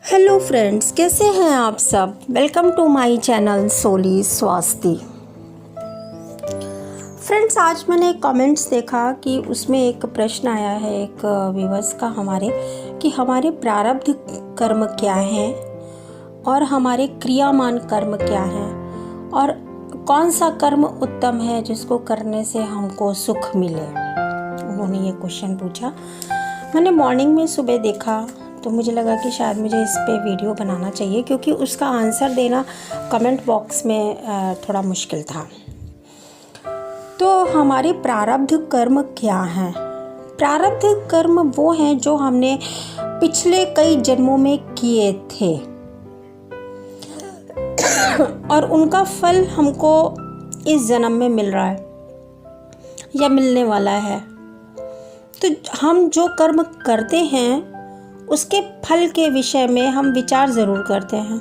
Hello friends, कैसे हैं आप सब। Welcome to my channel Soli Swasti. Friends, आज मैंने कमेंट्स देखा कि उसमें एक प्रश्न आया है एक व्यूअर्स का हमारे कि हमारे प्रारब्ध कर्म क्या हैं और हमारे क्रियामान कर्म क्या हैं और कौन सा कर्म उत्तम है जिसको करने से हमको सुख मिले। उन्होंने ये क्वेश्चन पूछा। मैंने मॉर्निंग में सुबह देखा तो मुझे लगा कि शायद मुझे इस पे वीडियो बनाना चाहिए, क्योंकि उसका आंसर देना कमेंट बॉक्स में थोड़ा मुश्किल था। तो हमारे प्रारब्ध कर्म क्या हैं? प्रारब्ध कर्म वो हैं जो हमने पिछले कई जन्मों में किए थे और उनका फल हमको इस जन्म में मिल रहा है या मिलने वाला है। तो हम जो कर्म करते हैं उसके फल के विषय में हम विचार ज़रूर करते हैं।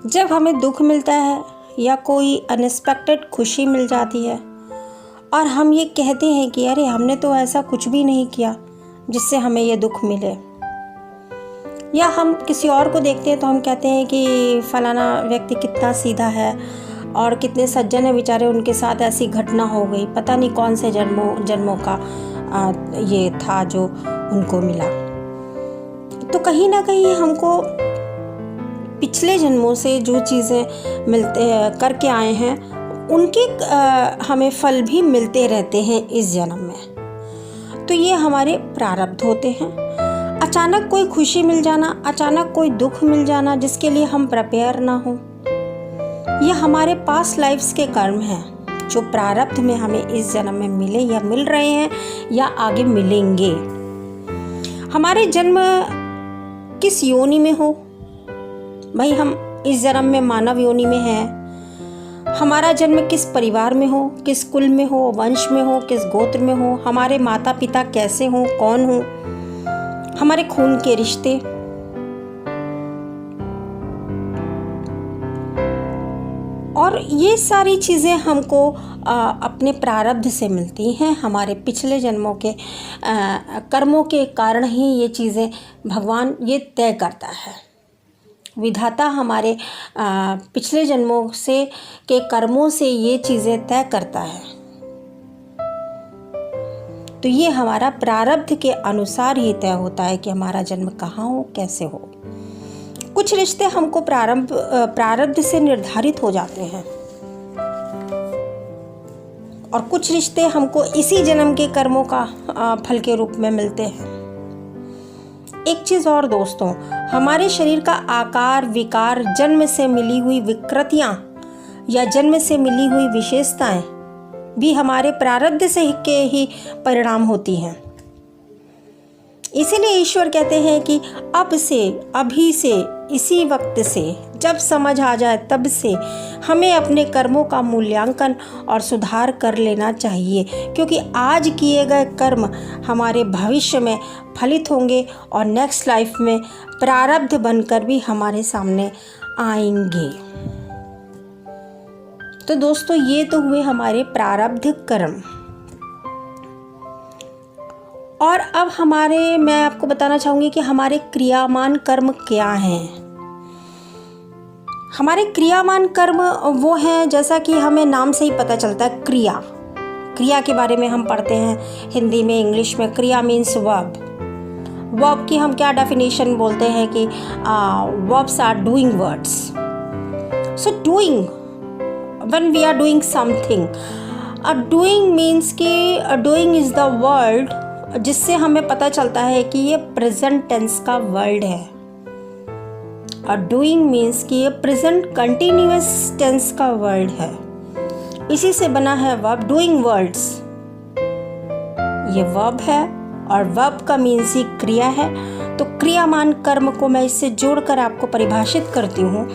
जब हमें दुख मिलता है या कोई अनएक्सपेक्टेड खुशी मिल जाती है और हम ये कहते हैं कि अरे हमने तो ऐसा कुछ भी नहीं किया जिससे हमें ये दुख मिले, या हम किसी और को देखते हैं तो हम कहते हैं कि फलाना व्यक्ति कितना सीधा है और कितने सज्जन है बेचारे, उनके साथ ऐसी घटना हो गई, पता नहीं कौन से जन्मों का ये था जो उनको मिला। तो कहीं ना कहीं हमको पिछले जन्मों से जो चीज़ें मिलते करके आए हैं उनके हमें फल भी मिलते रहते हैं इस जन्म में। तो ये हमारे प्रारब्ध होते हैं। अचानक कोई खुशी मिल जाना, अचानक कोई दुख मिल जाना जिसके लिए हम प्रिपेयर ना हो, ये हमारे पास्ट लाइफ्स के कर्म हैं जो प्रारब्ध में हमें इस जन्म में मिले या मिल रहे हैं या आगे मिलेंगे। हमारे जन्म किस योनि में हो, भाई हम इस जन्म में मानव योनि में हैं। हमारा जन्म किस परिवार में हो, किस कुल में हो, वंश में हो, किस गोत्र में हो, हमारे माता पिता कैसे हों, कौन हो, हमारे खून के रिश्ते, और ये सारी चीज़ें हमको अपने प्रारब्ध से मिलती हैं। हमारे पिछले जन्मों के कर्मों के कारण ही ये चीज़ें भगवान ये तय करता है। विधाता हमारे पिछले जन्मों से के कर्मों से ये चीज़ें तय करता है। तो ये हमारा प्रारब्ध के अनुसार ही तय होता है कि हमारा जन्म कहाँ हो, कैसे हो। कुछ रिश्ते हमको प्रारब्ध से निर्धारित हो जाते हैं और कुछ रिश्ते हमको इसी जन्म के कर्मों का फल के रूप में मिलते हैं। एक चीज़ और दोस्तों, हमारे शरीर का आकार, विकार, जन्म से मिली हुई विकृतियां या जन्म से मिली हुई विशेषताएं भी हमारे प्रारब्ध से के ही परिणाम होती हैं। इसीलिए ईश्वर कहते हैं कि अब से, अभी से, इसी वक्त से, जब समझ आ जाए तब से हमें अपने कर्मों का मूल्यांकन और सुधार कर लेना चाहिए, क्योंकि आज किए गए कर्म हमारे भविष्य में फलित होंगे और नेक्स्ट लाइफ में प्रारब्ध बनकर भी हमारे सामने आएंगे। तो दोस्तों, ये तो हुए हमारे प्रारब्ध कर्म। और अब मैं आपको बताना चाहूँगी कि हमारे क्रियामान कर्म क्या हैं। हमारे क्रियामान कर्म वो हैं, जैसा कि हमें नाम से ही पता चलता है, क्रिया के बारे में हम पढ़ते हैं हिंदी में, इंग्लिश में। क्रिया मीन्स वर्ब की हम क्या डेफिनेशन बोलते हैं कि verbs are doing words. So doing, when we are doing something, doing means कि डूइंग इज़ द वर्ड जिससे हमें पता चलता है कि ये प्रेजेंट टेंस का वर्ड है। और डूइंग मीन्स कि ये प्रेजेंट कंटिन्यूअस टेंस का वर्ड है। इसी से बना है वर्ब, डूइंग वर्ड्स। ये वर्ब है और वर्ब का मीन्स ही क्रिया है। तो क्रियामान कर्म को मैं इससे जोड़कर आपको परिभाषित करती हूँ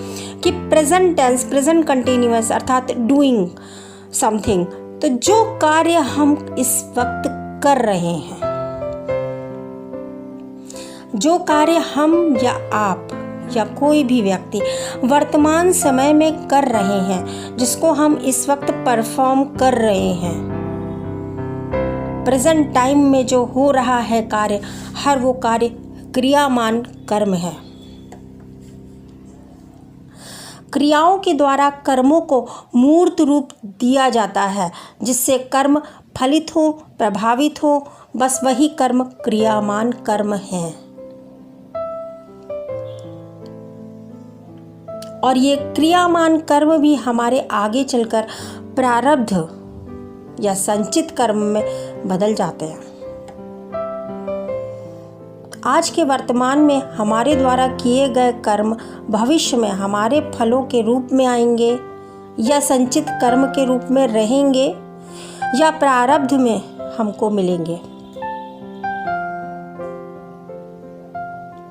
कि प्रेजेंट टेंस, प्रेजेंट कंटिन्यूअस, अर्थात डूइंग समथिंग। तो जो कार्य हम इस वक्त कर रहे हैं, जो कार्य हम या आप या कोई भी व्यक्ति वर्तमान समय में कर रहे हैं, जिसको हम इस वक्त परफॉर्म कर रहे हैं, प्रेजेंट टाइम में जो हो रहा है कार्य, हर वो कार्य क्रियामान कर्म है। क्रियाओं के द्वारा कर्मों को मूर्त रूप दिया जाता है, जिससे कर्म फलित हो, प्रभावित हो, बस वही कर्म क्रियामान कर्म है। और ये क्रियामान कर्म भी हमारे आगे चलकर प्रारब्ध या संचित कर्म में बदल जाते हैं। आज के वर्तमान में हमारे द्वारा किए गए कर्म भविष्य में हमारे फलों के रूप में आएंगे, या संचित कर्म के रूप में रहेंगे, या प्रारब्ध में हमको मिलेंगे।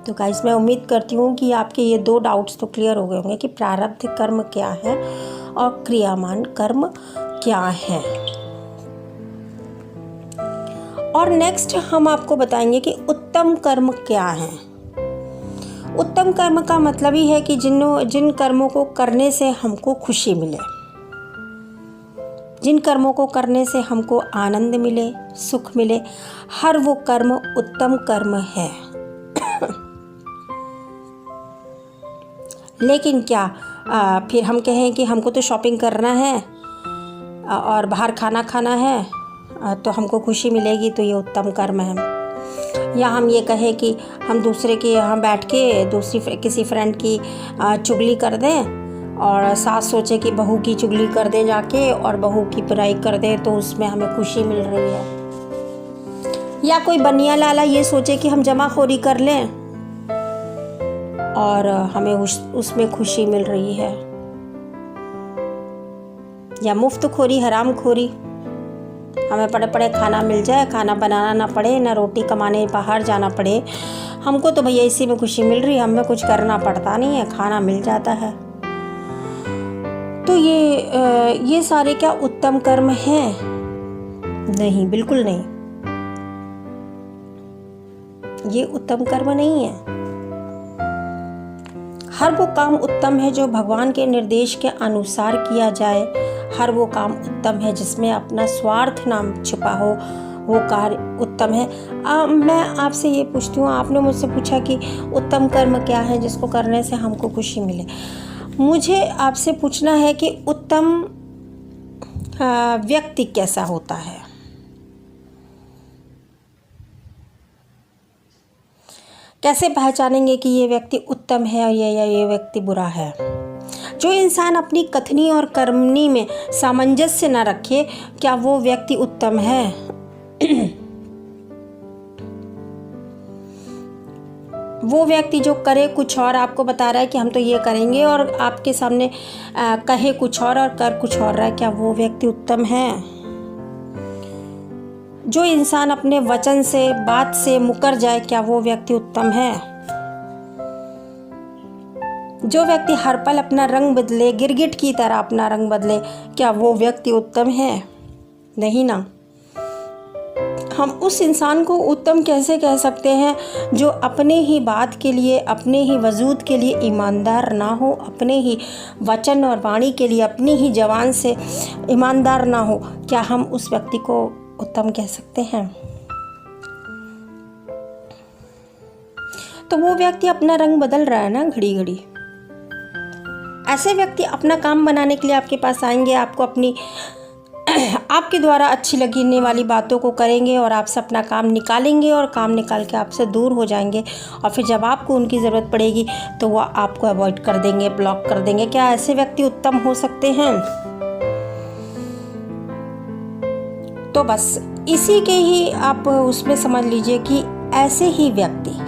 तो गाइस, मैं उम्मीद करती हूँ कि आपके ये 2 डाउट्स तो क्लियर हो गए होंगे कि प्रारब्ध कर्म क्या है और क्रियामान कर्म क्या है। और नेक्स्ट हम आपको बताएंगे कि उत्तम कर्म क्या है। उत्तम कर्म का मतलब ही है कि जिन कर्मों को करने से हमको खुशी मिले, जिन कर्मों को करने से हमको आनंद मिले, सुख मिले, हर वो कर्म उत्तम कर्म है। लेकिन क्या फिर हम कहें कि हमको तो शॉपिंग करना है और बाहर खाना खाना है तो हमको खुशी मिलेगी, तो ये उत्तम कर्म है। या हम ये कहें कि हम दूसरे के यहाँ बैठ के किसी फ्रेंड की चुगली कर दें और सास सोचे कि बहू की चुगली कर दें जाके और बहू की बुराई कर दें, तो उसमें हमें खुशी मिल रही है। या कोई बनिया लाला ये सोचे कि हम जमाखोरी कर लें और हमें उसमें खुशी मिल रही है। या मुफ्तखोरी, हरामखोरी, हमें पड़े पड़े खाना मिल जाए, खाना बनाना ना पड़े, ना रोटी कमाने बाहर जाना पड़े, हमको तो भैया इसी में खुशी मिल रही है, हमें कुछ करना पड़ता नहीं है, खाना मिल जाता है। तो ये सारे क्या उत्तम कर्म हैं? नहीं, बिल्कुल नहीं, ये उत्तम कर्म नहीं है। हर वो काम उत्तम है जो भगवान के निर्देश के अनुसार किया जाए। हर वो काम उत्तम है जिसमें अपना स्वार्थ ना छुपा हो, वो कार्य उत्तम है। मैं आपसे ये पूछती हूँ, आपने मुझसे पूछा कि उत्तम कर्म क्या है जिसको करने से हमको खुशी मिले। मुझे आपसे पूछना है कि उत्तम व्यक्ति कैसा होता है? कैसे पहचानेंगे कि ये व्यक्ति उत्तम है और ये व्यक्ति बुरा है? जो इंसान अपनी कथनी और कर्मनी में सामंजस्य न रखे, क्या वो व्यक्ति उत्तम है? वो व्यक्ति जो करे कुछ और, आपको बता रहा है कि हम तो ये करेंगे, और आपके सामने कहे कुछ और कर कुछ और रहा है, क्या वो व्यक्ति उत्तम है? जो इंसान अपने वचन से, बात से मुकर जाए, क्या वो व्यक्ति उत्तम है? जो व्यक्ति हर पल अपना रंग बदले, गिरगिट की तरह अपना रंग बदले, क्या वो व्यक्ति उत्तम है? नहीं ना। हम उस इंसान को उत्तम कैसे कह सकते हैं जो अपने ही बात के लिए, अपने ही वजूद के लिए ईमानदार ना हो, अपने ही वचन और वाणी के लिए अपनी ही जबान से ईमानदार ना हो? क्या हम उस व्यक्ति को उत्तम कह सकते हैं? तो वो व्यक्ति अपना रंग बदल रहा है ना घड़ी घड़ी। ऐसे व्यक्ति अपना काम बनाने के लिए आपके पास आएंगे, आपको आपके द्वारा अच्छी लगने वाली बातों को करेंगे और आपसे अपना काम निकालेंगे और काम निकाल के आपसे दूर हो जाएंगे, और फिर जब आपको उनकी ज़रूरत पड़ेगी तो वह आपको अवॉइड कर देंगे, ब्लॉक कर देंगे। क्या ऐसे व्यक्ति उत्तम हो सकते हैं? तो बस इसी के ही आप उसमें समझ लीजिए कि ऐसे ही व्यक्ति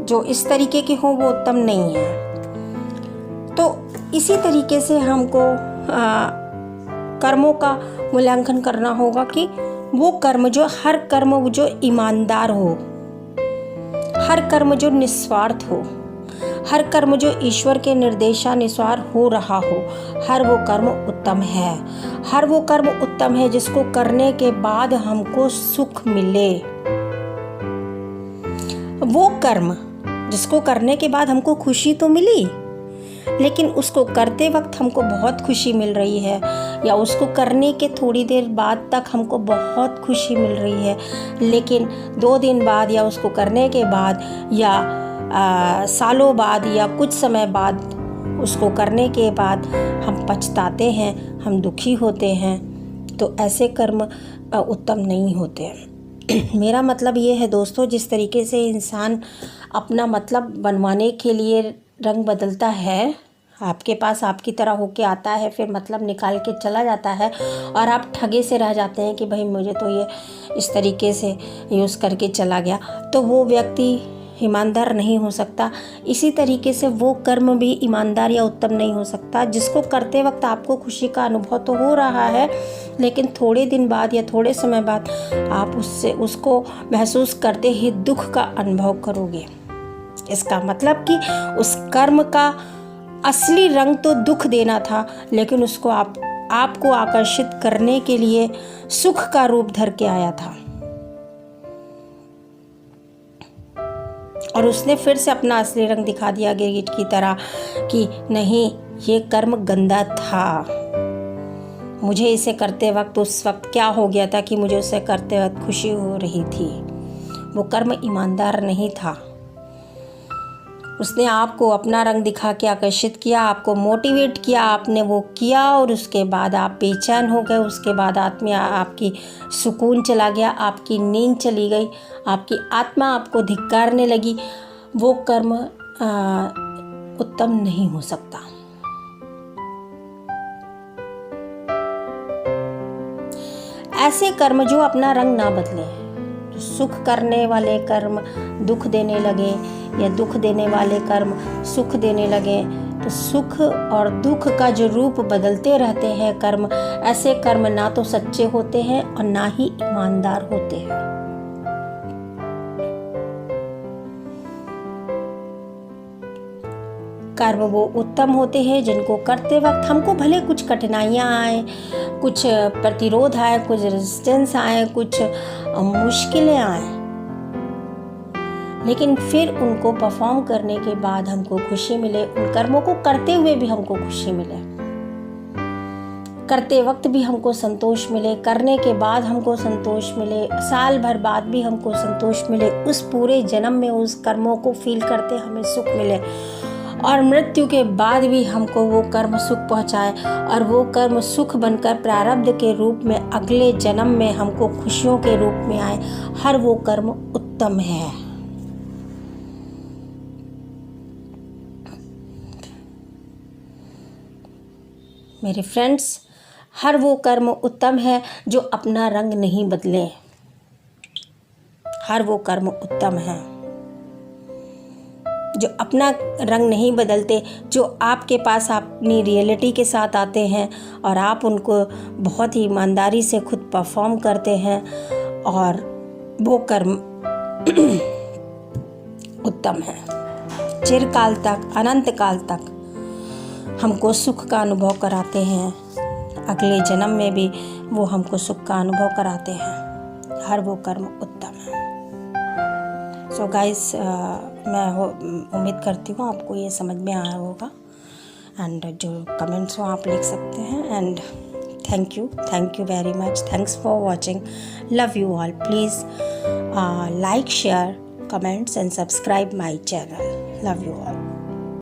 जो इस तरीके के हों वो उत्तम नहीं है। तो इसी तरीके से हमको कर्मों का मूल्यांकन करना होगा कि वो कर्म जो, हर कर्म जो ईमानदार हो, हर कर्म जो निस्वार्थ हो, हर कर्म जो ईश्वर के निर्देशानुसार हो रहा हो, हर वो कर्म उत्तम है। हर वो कर्म उत्तम है जिसको करने के बाद हमको सुख मिले। वो कर्म जिसको करने के बाद हमको खुशी तो मिली, लेकिन उसको करते वक्त हमको बहुत खुशी मिल रही है, या उसको करने के थोड़ी देर बाद तक हमको बहुत खुशी मिल रही है, लेकिन 2 दिन बाद या उसको करने के बाद या सालों बाद या कुछ समय बाद उसको करने के बाद हम पछताते हैं, हम दुखी होते हैं, तो ऐसे कर्म उत्तम नहीं होते। मेरा मतलब ये है दोस्तों, जिस तरीके से इंसान अपना मतलब बनवाने के लिए रंग बदलता है, आपके पास आपकी तरह होके आता है, फिर मतलब निकाल के चला जाता है और आप ठगे से रह जाते हैं कि भाई मुझे तो ये इस तरीके से यूज़ करके चला गया, तो वो व्यक्ति ईमानदार नहीं हो सकता। इसी तरीके से वो कर्म भी ईमानदार या उत्तम नहीं हो सकता जिसको करते वक्त आपको खुशी का अनुभव तो हो रहा है, लेकिन थोड़े दिन बाद या थोड़े समय बाद आप उसको महसूस करते ही दुख का अनुभव करोगे। इसका मतलब कि उस कर्म का असली रंग तो दुख देना था, लेकिन उसको आपको आकर्षित करने के लिए सुख का रूप धर के आया था, और उसने फिर से अपना असली रंग दिखा दिया गिरगिट की तरह कि नहीं, ये कर्म गंदा था। मुझे इसे करते वक्त उस वक्त क्या हो गया था कि मुझे उसे करते वक्त खुशी हो रही थी। वो कर्म ईमानदार नहीं था। उसने आपको अपना रंग दिखा के आकर्षित किया, आपको मोटिवेट किया, आपने वो किया और उसके बाद आप बेचैन हो गए। उसके बाद आपकी सुकून चला गया, आपकी नींद चली गई, आपकी आत्मा आपको धिक्कारने लगी। वो कर्म उत्तम नहीं हो सकता। ऐसे कर्म जो अपना रंग ना बदले, तो सुख करने वाले कर्म दुख देने लगे या दुख देने वाले कर्म सुख देने लगे, तो सुख और दुख का जो रूप बदलते रहते हैं कर्म, ऐसे कर्म ना तो सच्चे होते हैं और ना ही ईमानदार होते हैं। कर्म वो उत्तम होते हैं जिनको करते वक्त हमको भले कुछ कठिनाइयाँ आए, कुछ प्रतिरोध आए, कुछ रेजिस्टेंस आए, कुछ मुश्किलें आए, लेकिन फिर उनको परफॉर्म करने के बाद हमको खुशी मिले। उन कर्मों को करते हुए भी हमको खुशी मिले, करते वक्त भी हमको संतोष मिले, करने के बाद हमको संतोष मिले, साल भर बाद भी हमको संतोष मिले, उस पूरे जन्म में उस कर्मों को फील करते हमें सुख मिले, और मृत्यु के बाद भी हमको वो कर्म सुख पहुँचाए और वो कर्म सुख बनकर प्रारब्ध के रूप में अगले जन्म में हमको खुशियों के रूप में आए। हर वो कर्म उत्तम है। मेरे फ्रेंड्स, हर वो कर्म उत्तम है जो अपना रंग नहीं बदले। हर वो कर्म उत्तम है जो अपना रंग नहीं बदलते, जो आपके पास अपनी रियलिटी के साथ आते हैं और आप उनको बहुत ही ईमानदारी से खुद परफॉर्म करते हैं, और वो कर्म उत्तम है। चिरकाल तक, अनंत काल तक हमको सुख का अनुभव कराते हैं, अगले जन्म में भी वो हमको सुख का अनुभव कराते हैं। हर वो कर्म उत्तम है। सो गाइस, मैं उम्मीद करती हूँ आपको ये समझ में आया होगा, एंड जो कमेंट्स हो आप लिख सकते हैं। And thank you very much, thanks for watching, love you all. Please like, share, comments and subscribe my channel. Love you all.